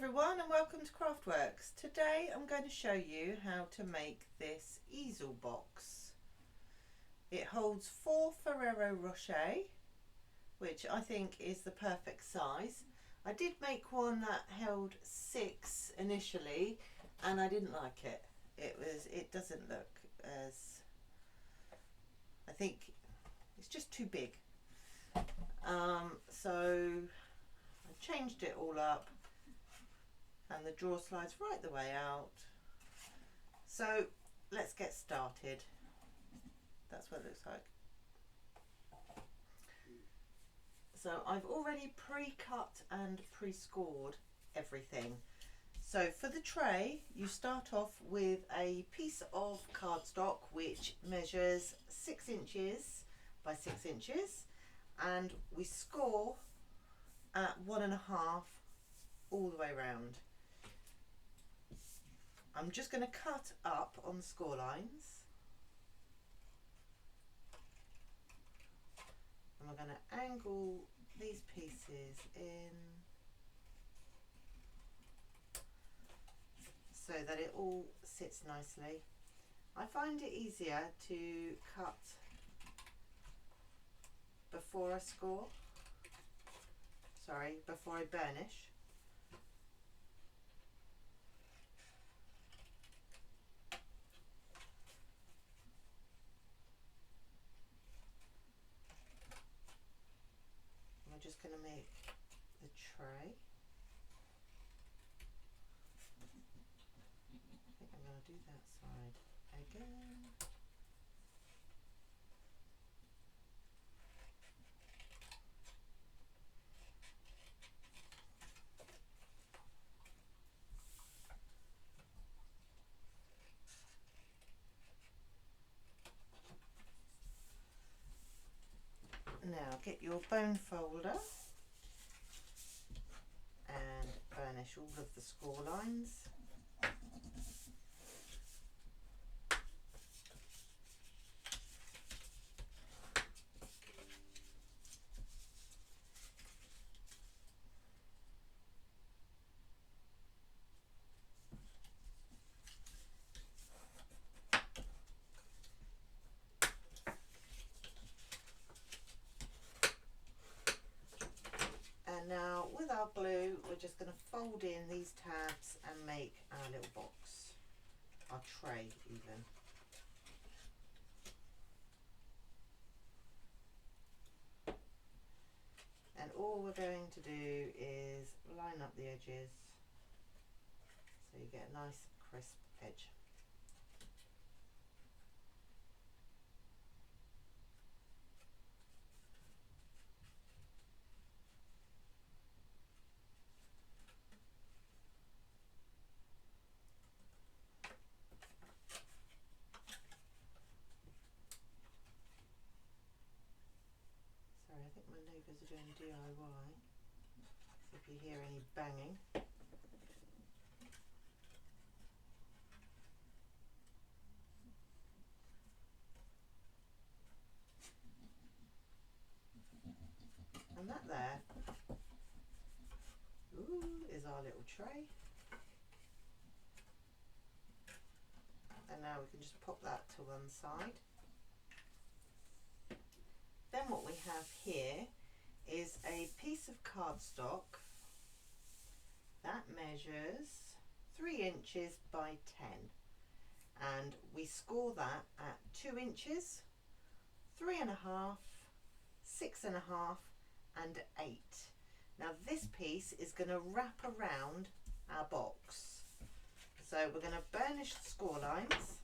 everyone and welcome to Craftworks. Today I'm going to show you how to make this easel box. It holds 4 Ferrero Rocher, which I think is the perfect size. I did make one that held 6 initially and I didn't like it. It doesn't look as, I think it's just too big. So I changed it all up. And the drawer slides right the way out. So let's get started. That's what it looks like. So I've already pre-cut and pre-scored everything. So for the tray, you start off with a piece of cardstock which measures 6 inches by 6 inches, and we score at 1.5 all the way round. I'm just going to cut up on the score lines, and we're going to angle these pieces in so that it all sits nicely. I find it easier to cut before I score, before I burnish. I'm just going to make the tray. I think I'm going to do that side again. Now get your bone folder and burnish all of the score lines. And now with our glue, we're just going to fold in these tabs and make our little box, our tray even. And all we're going to do is line up the edges so you get a nice crisp edge. Sorry, I think my neighbours are doing DIY, so if you hear any banging. And that there, is our little tray. And now we can just pop that to one side. Then what we have here is a piece of cardstock that measures 3 inches by 10, and we score that at 2 inches, 3.5, 6.5 and 8. Now this piece is going to wrap around our box, so we're going to burnish the score lines.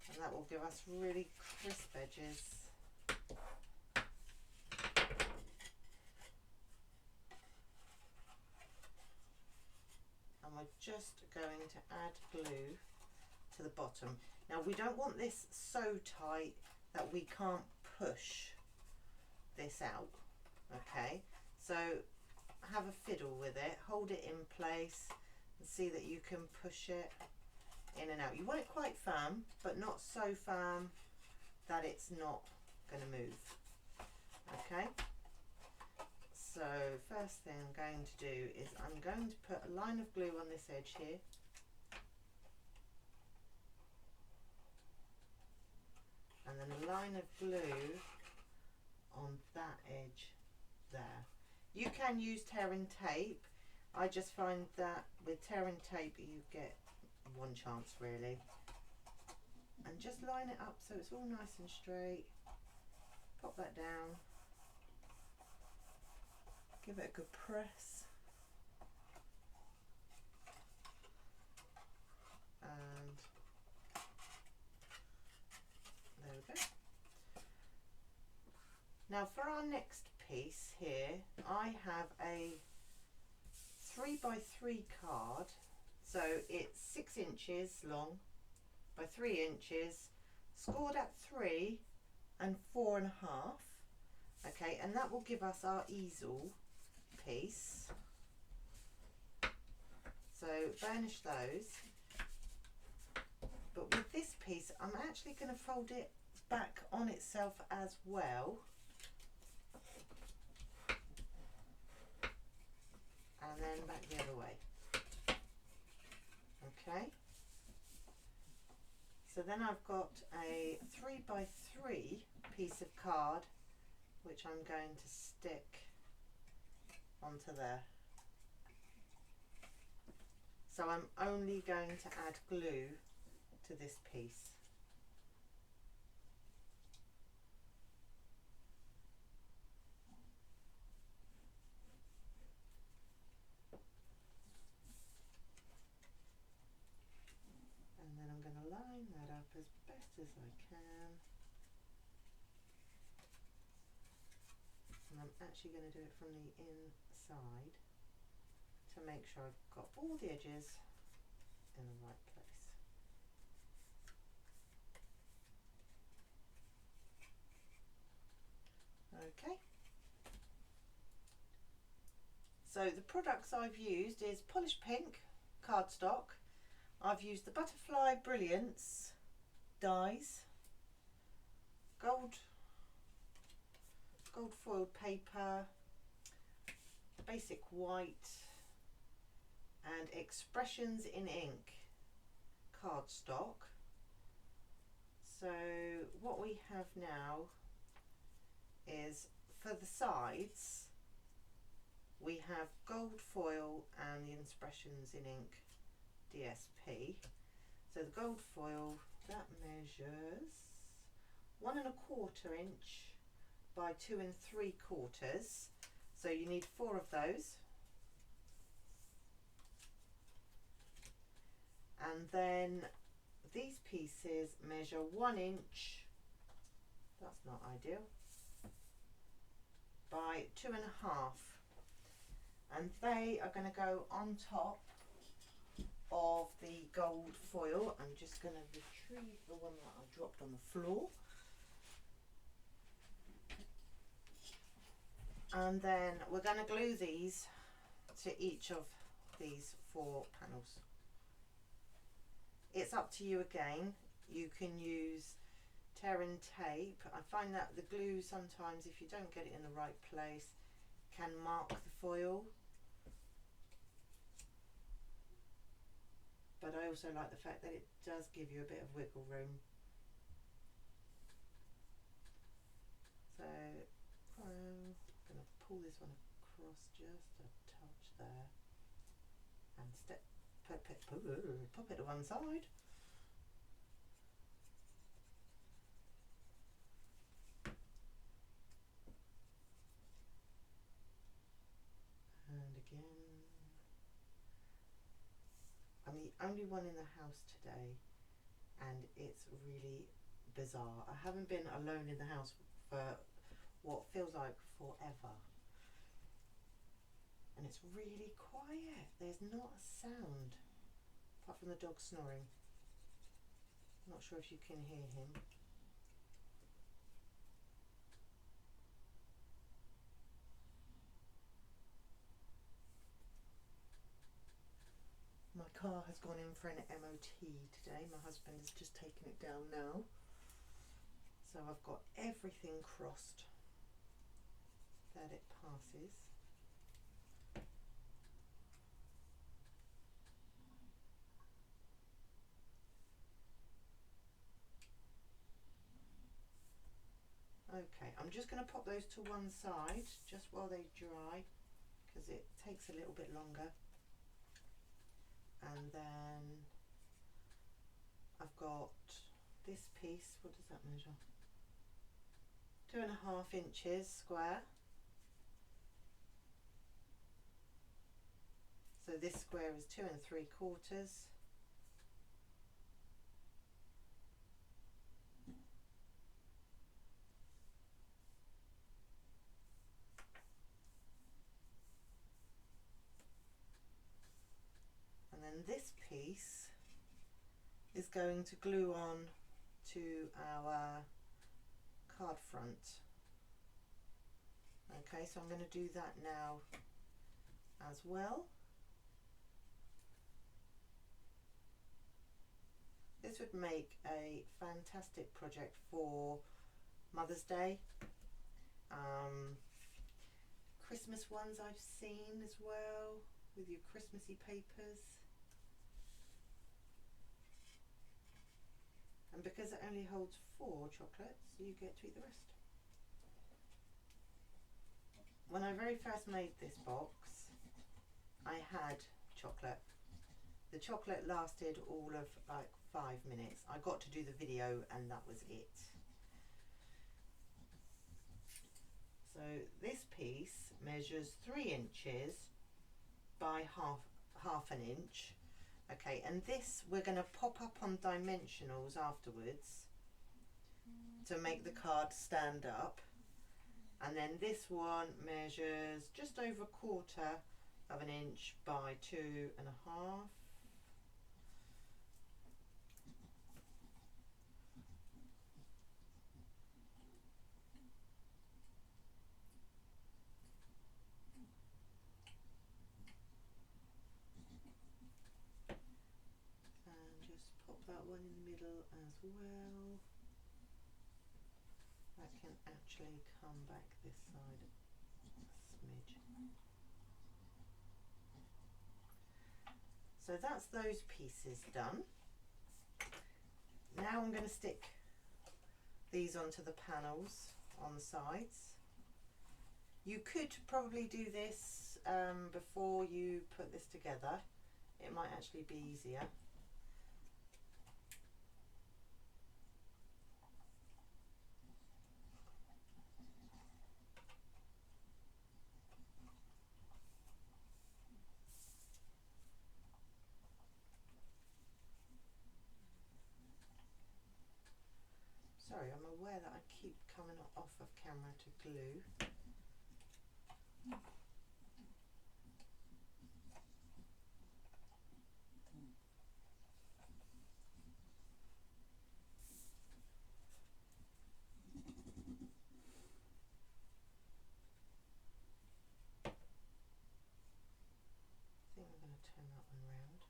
And that will give us really crisp edges. And we're just going to add glue to the bottom. Now we don't want this so tight that we can't push this out, okay? So have a fiddle with it, hold it in place and see that you can push it in and out. You want it quite firm, but not so firm that it's not going to move. Okay, so first thing I'm going to do is I'm going to put a line of glue on this edge here, and then a line of glue on that edge there. You can use tearing tape. I just find that with tearing tape you get one chance really. And just line it up so it's all nice and straight. Pop that down. Give it a good press. And there we go. Now for our next piece here, I have a 3x3 card. So it's 6 inches long by 3 inches, scored at 3 and 4.5. Okay, and that will give us our easel piece. So burnish those. But with this piece, I'm actually going to fold it back on itself as well. And then back the other way. Okay. So then I've got a 3x3 piece of card, which I'm going to stick onto there. So I'm only going to add glue to this piece. And then I'm going to line that up as best as I can. And I'm actually going to do it from the inside to make sure I've got all the edges in the right place. Okay. So the products I've used is Polished Pink cardstock. I've used the Butterfly Brilliance dies, gold foiled paper, basic white, and Expressions in Ink cardstock. So what we have now is, for the sides we have gold foil and the Expressions in Ink DSP. So the gold foil, that measures 1¼ inch by 2 3/4. So you need 4 of those. And then these pieces measure 1 inch, that's not ideal, by 2.5. And they are going to go on top of the gold foil. I'm just going to retrieve the one that I dropped on the floor. And then we're going to glue these to each of these 4 panels. It's up to you again. You can use tearing tape. I find that the glue sometimes, if you don't get it in the right place, can mark the foil. But I also like the fact that it does give you a bit of wiggle room. So I'm going to pull this one across just a touch there and pop it to one side. And again, I'm the only one in the house today and it's really bizarre. I haven't been alone in the house for what feels like forever. And it's really quiet. There's not a sound apart from the dog snoring. I'm not sure if you can hear him. My car has gone in for an MOT today. My husband has just taken it down now. So I've got everything crossed that it passes. Okay, I'm just going to pop those to one side just while they dry, because it takes a little bit longer. And then I've got this piece, what does that measure? 2.5 inches square. So this square is 2 3/4. And then this piece is going to glue on to our card front. Okay, so I'm going to do that now as well. This would make a fantastic project for Mother's Day. Christmas ones I've seen as well, with your Christmassy papers. And because it only holds 4 chocolates, you get to eat the rest. When I very first made this box, I had chocolate. The chocolate lasted all of like 5 minutes. I got to do the video and that was it. So this piece measures 3 inches by half an inch. Okay, and this we're going to pop up on dimensionals afterwards to make the card stand up. And then this one measures just over 1/4 of an inch by 2.5. That one in the middle as well. That can actually come back this side a smidge. So that's those pieces done. Now I'm going to stick these onto the panels on the sides. You could probably do this before you put this together. It might actually be easier. Sorry, I'm aware that I keep coming off of camera to glue. I think I'm going to turn that one round.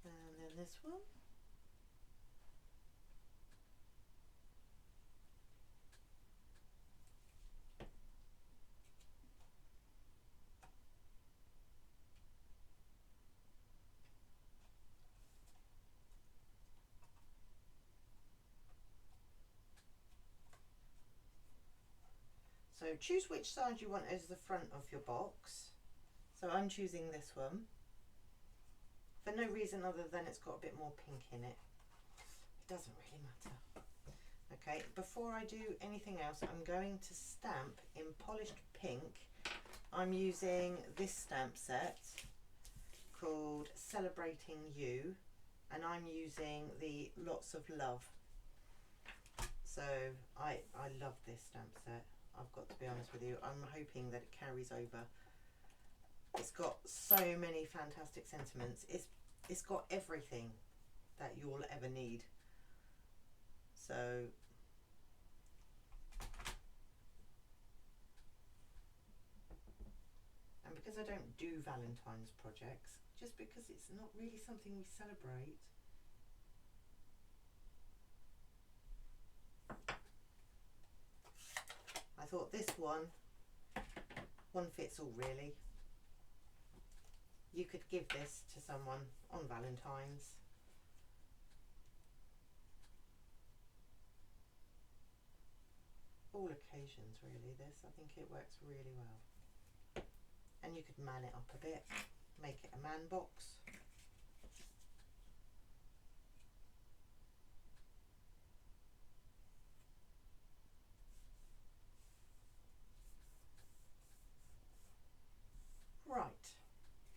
And then this one. So choose which side you want as the front of your box. So I'm choosing this one for no reason other than it's got a bit more pink in it. It doesn't really matter. Okay, before I do anything else, I'm going to stamp in polished pink. I'm using this stamp set called Celebrating You, and I'm using the Lots of Love. So I love this stamp set. I've got to be honest with you. I'm hoping that it carries over. It's got so many fantastic sentiments. It's got everything that you'll ever need. So because I don't do Valentine's projects, just because it's not really something we celebrate. I thought this one fits all really. You could give this to someone on Valentine's. All occasions really, this. I think it works really well. And you could man it up a bit, make it a man box. Right,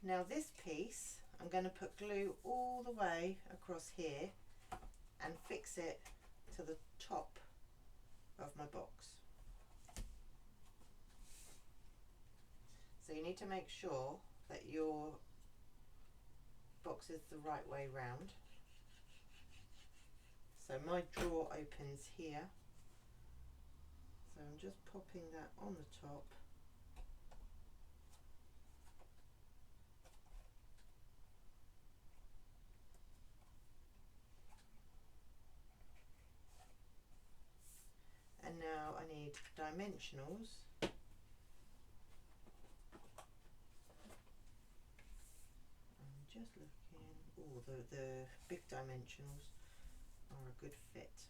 now this piece I'm going to put glue all the way across here and fix it to the top of my box. So you need to make sure that your box is the right way round. So my drawer opens here, so I'm just popping that on the top. And now I need dimensionals. I'm just looking, oh, the big dimensionals are a good fit.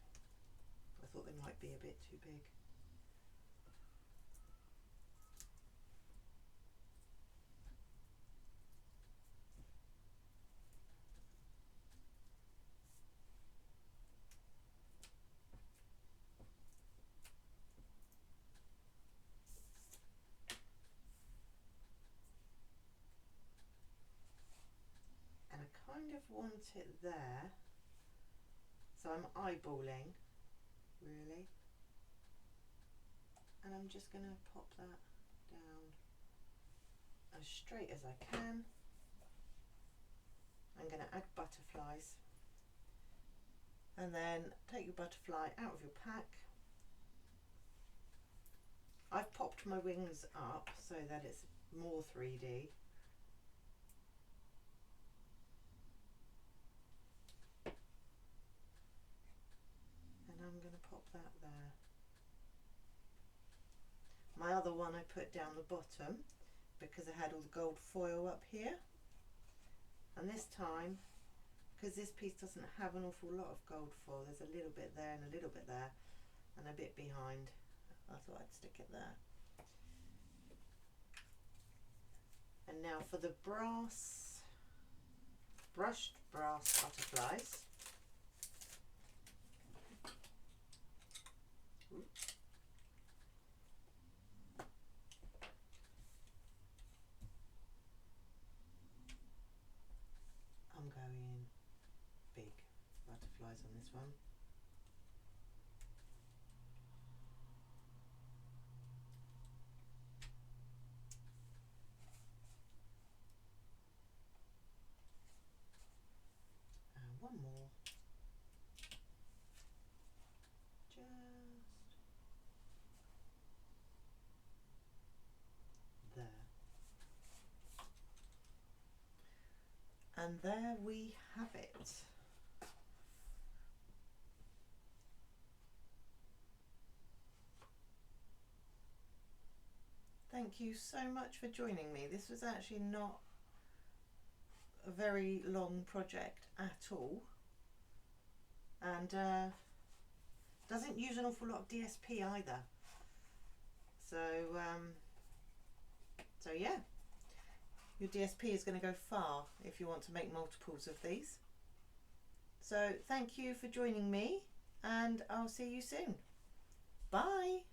I thought they might be a bit too big. Kind of want it there, so I'm eyeballing really, and I'm just going to pop that down as straight as I can. I'm going to add butterflies, and then take your butterfly out of your pack. I've popped my wings up so that it's more 3D. I'm going to pop that there. My other one I put down the bottom because I had all the gold foil up here, and this time, because this piece doesn't have an awful lot of gold foil, there's a little bit there and a little bit there and a bit behind, I thought I'd stick it there. And now for the brushed brass butterflies. I'm going big butterflies on this one. And one more. Just there. And there we have it. Thank you so much for joining me. This was actually not a very long project at all, and doesn't use an awful lot of DSP either. So yeah, your DSP is going to go far if you want to make multiples of these. So thank you for joining me, and I'll see you soon. Bye.